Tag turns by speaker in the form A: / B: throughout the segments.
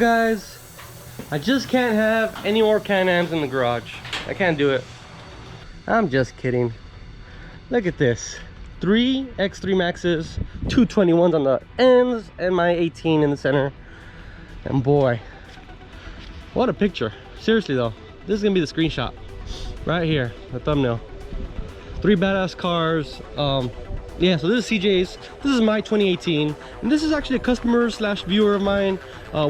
A: guys, I just can't have any more Can-Ams in the garage. I can't do it. I'm just kidding. Look at this. 3 X3 Maxes, 221s on the ends, and my 18 in the center. And boy, what a picture. Seriously though, this is gonna be the screenshot right here, the thumbnail. 3 badass cars. Yeah, so this is CJ's. This is my 2018, and this is actually a customer slash viewer of mine.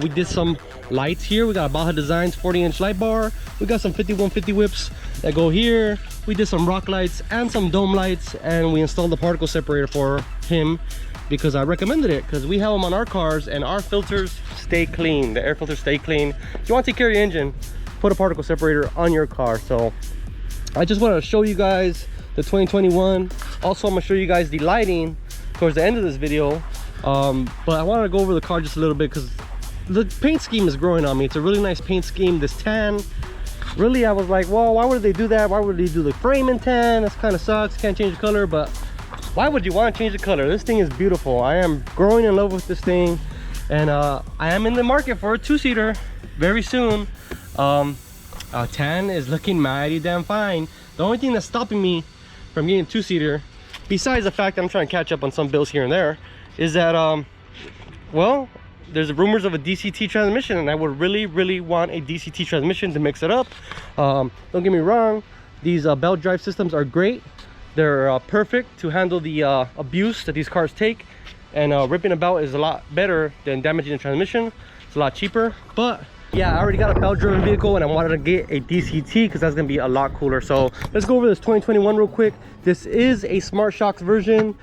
A: We did some lights here. We got a Baja Designs 40-inch light bar. We got some 5150 whips that go here. We did some rock lights and some dome lights, and we installed the particle separator for him because I recommended it, because we have them on our cars and our filters stay clean. The air filters stay clean. If you want to take care of your engine, put a particle separator on your car. So I just want to show you guys the 2021. Also, I'm gonna show you guys the lighting towards the end of this video. But I wanted to go over the car just a little bit because the paint scheme is growing on me. It's a really nice paint scheme. This tan, really, I was like, well, why would they do that? Why would they do the frame in tan? This kind of sucks. Can't change the color. But why would you want to change the color? This thing is beautiful. I am growing in love with this thing, and I am in the market for a 2-seater very soon. Tan is looking mighty damn fine. The only thing that's stopping me from getting a 2-seater, besides the fact that I'm trying to catch up on some bills here and there, is that well, there's rumors of a DCT transmission, and I would really want a DCT transmission to mix it up. Don't get me wrong, these belt drive systems are great. They're perfect to handle the abuse that these cars take, and ripping a belt is a lot better than damaging the transmission. It's a lot cheaper. But yeah, I already got a belt driven vehicle, and I wanted to get a DCT because that's gonna be a lot cooler. So let's go over this 2021 real quick. This is a SMART SHOX version.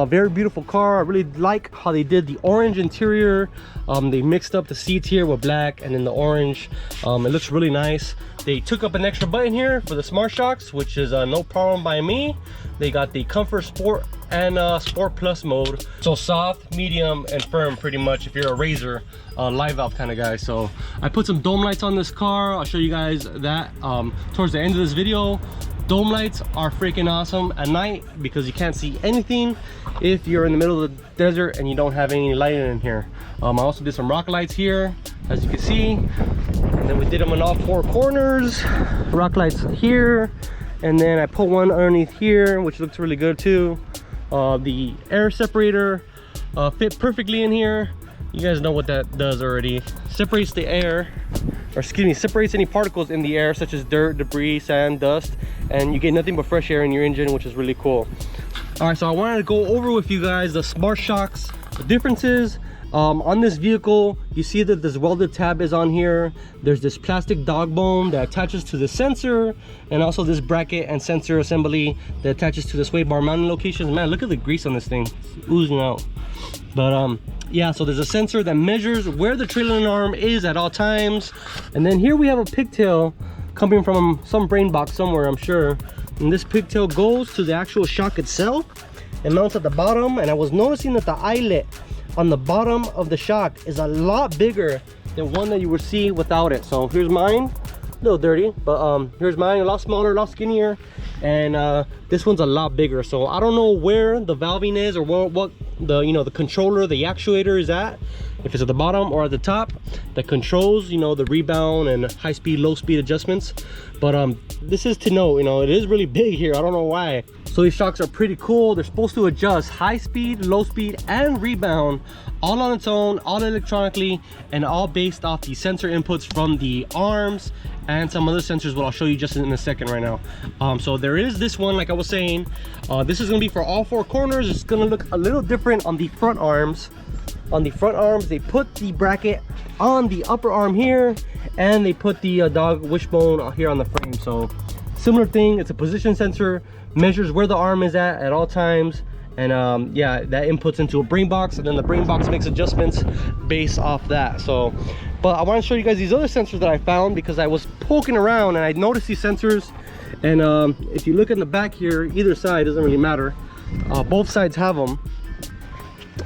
A: Very beautiful car. I really like how they did the orange interior. They mixed up the seats here with black and then the orange. It looks really nice. They took up an extra button here for the SMART SHOX, which is no problem by me. They got the Comfort Sport and Sport Plus mode. So soft, medium, and firm, pretty much, if you're a Razor live valve kind of guy. So I put some dome lights on this car. I'll show you guys that towards the end of this video. Dome lights are freaking awesome at night because you can't see anything if you're in the middle of the desert and you don't have any lighting in here. I also did some rock lights here, as you can see, and then we did them in all 4 corners. Rock lights here, and then I put one underneath here, which looks really good too. The air separator fit perfectly in here. You guys know what that does already. Separates the air, or excuse me, separates any particles in the air, such as dirt, debris, sand, dust, and you get nothing but fresh air in your engine, which is really cool. All right, so I wanted to go over with you guys the SMART SHOX, the differences. On this vehicle, you see that this welded tab is on here. There's this plastic dog bone that attaches to the sensor, and also this bracket and sensor assembly that attaches to the sway bar mounting locations. Man, look at the grease on this thing. It's oozing out. But yeah, so there's a sensor that measures where the trailing arm is at all times. And then here we have a pigtail coming from some brain box somewhere, I'm sure. And this pigtail goes to the actual shock itself and mounts at the bottom. And I was noticing that the eyelet on the bottom of the shock is a lot bigger than one that you would see without it. So here's mine, a little dirty, but here's mine, a lot smaller, a lot skinnier, and this one's a lot bigger. So I don't know where the valving is, or what the, you know, the controller, the actuator is at, if it's at the bottom or at the top, that controls, you know, the rebound and high speed, low speed adjustments. But this is to know, you know, it is really big here. I don't know why. So these shocks are pretty cool. They're supposed to adjust high speed, low speed, and rebound all on its own, all electronically, and all based off the sensor inputs from the arms and some other sensors, what I'll show you just in a second right now. So there is this one, like I was saying, this is gonna be for all 4 corners. It's gonna look a little different on the front arms. On the front arms, they put the bracket on the upper arm here, and they put the dog wishbone here on the frame. So similar thing, it's a position sensor, measures where the arm is at all times, and yeah, that inputs into a brain box, and then the brain box makes adjustments based off that. So, but I want to show you guys these other sensors that I found, because I was poking around and I noticed these sensors. And if you look in the back here, either side, doesn't really matter, both sides have them,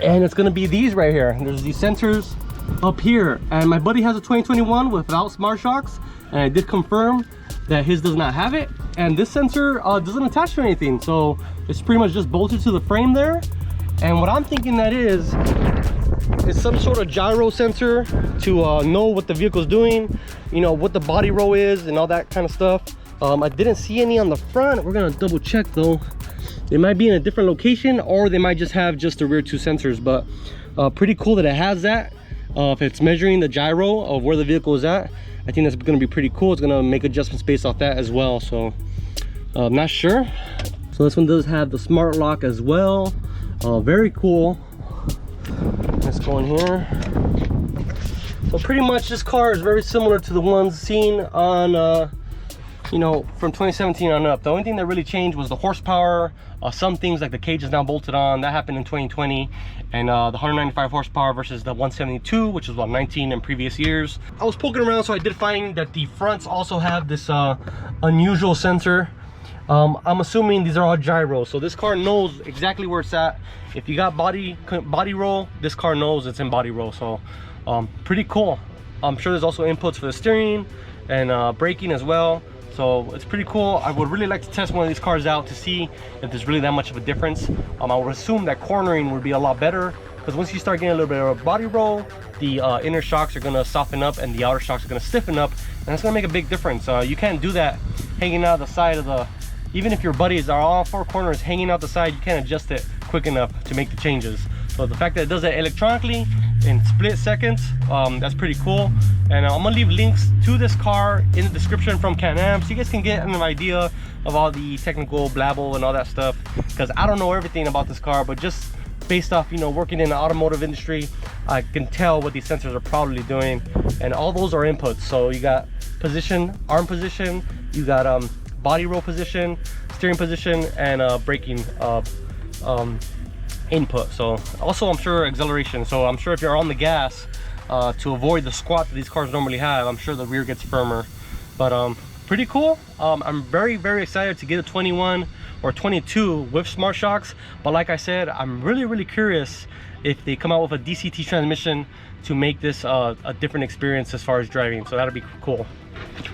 A: and it's going to be these right here. There's these sensors up here, and my buddy has a 2021 without SMART SHOX, and I did confirm that his does not have it. And this sensor doesn't attach to anything, so it's pretty much just bolted to the frame there. And what I'm thinking that is It's some sort of gyro sensor to know what the vehicle's doing, you know, what the body roll is and all that kind of stuff. I didn't see any on the front. We're gonna double check though. They might be in a different location, or they might just have just the rear two sensors, but pretty cool that it has that. If it's measuring the gyro of where the vehicle is at, I think that's gonna be pretty cool. It's gonna make adjustments based off that as well. So I'm not sure. So this one does have the smart lock as well. Very cool. Let's go in here. So pretty much this car is very similar to the ones seen on you know, from 2017 on up. The only thing that really changed was the horsepower. Some things like the cage is now bolted on, that happened in 2020, and the 195 horsepower versus the 172, which was about 19 in previous years. I was poking around, so I did find that the fronts also have this unusual sensor. I'm assuming these are all gyros, so this car knows exactly where it's at. If you got body roll, this car knows it's in body roll. So pretty cool. I'm sure there's also inputs for the steering and braking as well. So it's pretty cool. I would really like to test one of these cars out to see if there's really that much of a difference. I would assume that cornering would be a lot better, because once you start getting a little bit of a body roll, the inner shocks are gonna soften up and the outer shocks are gonna stiffen up, and that's gonna make a big difference. You can't do that hanging out the side of the, even if your buddies are all four corners hanging out the side, you can't adjust it quick enough to make the changes. So the fact that it does it electronically in split seconds, that's pretty cool. And I'm gonna leave links to this car in the description from Can-Am, so you guys can get an idea of all the technical blabble and all that stuff, because I don't know everything about this car, but just based off, you know, working in the automotive industry, I can tell what these sensors are probably doing, and all those are inputs. So you got position, arm position, you got body roll position, steering position, and braking input. So also I'm sure acceleration. So I'm sure if you're on the gas, to avoid the squat that these cars normally have, I'm sure the rear gets firmer. But pretty cool. I'm very excited to get a 21 or 22 with Smart Shocks. But like I said, I'm really curious if they come out with a DCT transmission to make this a different experience as far as driving. So that'll be cool.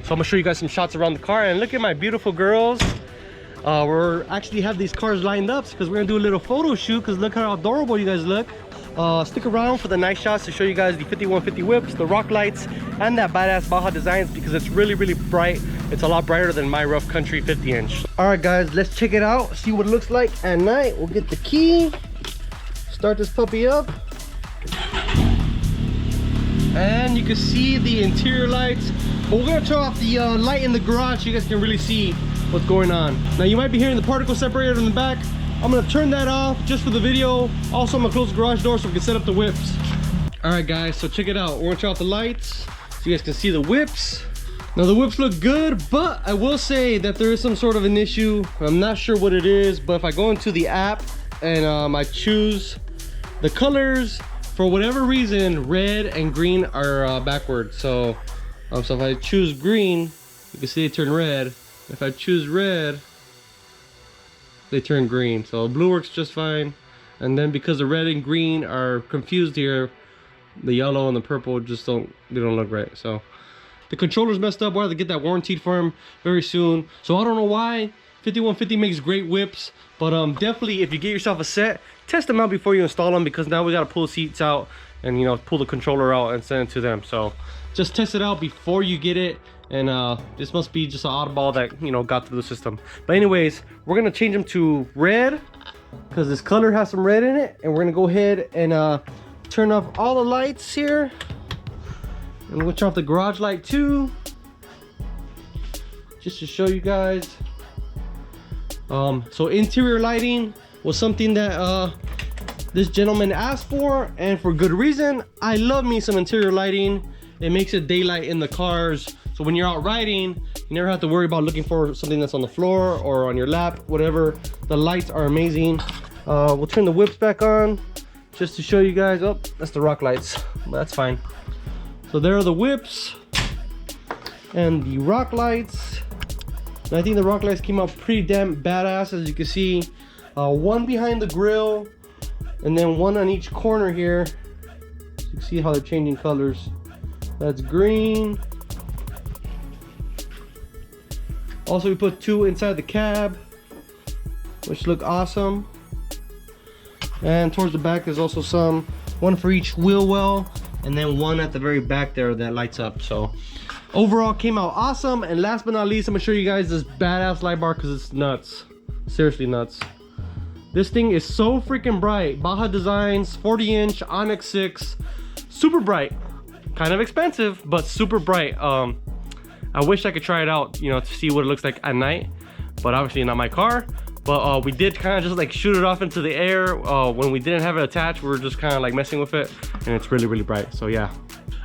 A: So I'm gonna show you guys some shots around the car, and look at my beautiful girls. We're actually have these cars lined up because we're gonna do a little photo shoot, because look how adorable you guys look. Stick around for the nice shots to show you guys the 5150 whips, the rock lights, and that badass Baja designs, because it's really bright. It's a lot brighter than my rough country 50-inch. All right guys, let's check it out, see what it looks like at night. We'll get the key, start this puppy up, and you can see the interior lights. But we're gonna turn off the light in the garage so you guys can really see what's going on. Now you might be hearing the particle separator in the back. I'm gonna turn that off just for the video. Also, I'm gonna close the garage door so we can set up the whips. All right guys, so check it out. We're gonna turn off the lights so you guys can see the whips. Now the whips look good, but I will say that there is some sort of an issue. I'm not sure what it is, but if I go into the app and I choose the colors, for whatever reason, red and green are backwards. So if I choose green, you can see it turn red. If I choose red, they turn green. So blue works just fine. And then because the red and green are confused here, the yellow and the purple just don't look right. So the controller's messed up. We'll have to get that warranted for him very soon. So I don't know why. 5150 makes great whips, but definitely if you get yourself a set, test them out before you install them, because now we got to pull the seats out and, you know, pull the controller out and send it to them. So just test it out before you get it. And this must be just an oddball that, you know, got through the system. But anyways, we're gonna change them to red because this color has some red in it, and we're gonna go ahead and turn off all the lights here, and we'll turn off the garage light too, just to show you guys. So interior lighting was something that this gentleman asked for, and for good reason. I love me some interior lighting. It makes it daylight in the cars. So when you're out riding, you never have to worry about looking for something that's on the floor or on your lap, whatever. The lights are amazing. We'll turn the whips back on just to show you guys. Oh, that's the rock lights, but that's fine. So there are the whips and the rock lights. And I think the rock lights came out pretty damn badass, as you can see. One behind the grill and then one on each corner here. So you can see how they're changing colors. That's green. Also, we put two inside the cab, which look awesome. And towards the back, there's also some one for each wheel well, and then one at the very back there that lights up. So overall came out awesome. And last but not least, I'm gonna show you guys this badass light bar because it's nuts, seriously nuts. This thing is so freaking bright. Baja Designs 40-inch Onyx 6, super bright, kind of expensive but super bright. I wish I could try it out, you know, to see what it looks like at night, but obviously not my car. But we did kind of just like shoot it off into the air when we didn't have it attached. We were just kind of like messing with it, and it's really, really bright. So yeah.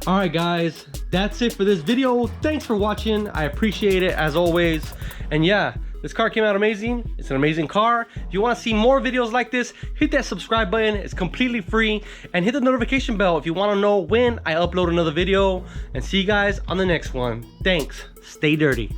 A: All right, guys, that's it for this video. Thanks for watching. I appreciate it as always. And yeah, this car came out amazing. It's an amazing car. If you want to see more videos like this, hit that subscribe button. It's completely free. And hit the notification bell if you want to know when I upload another video. And see you guys on the next one. Thanks. Stay dirty.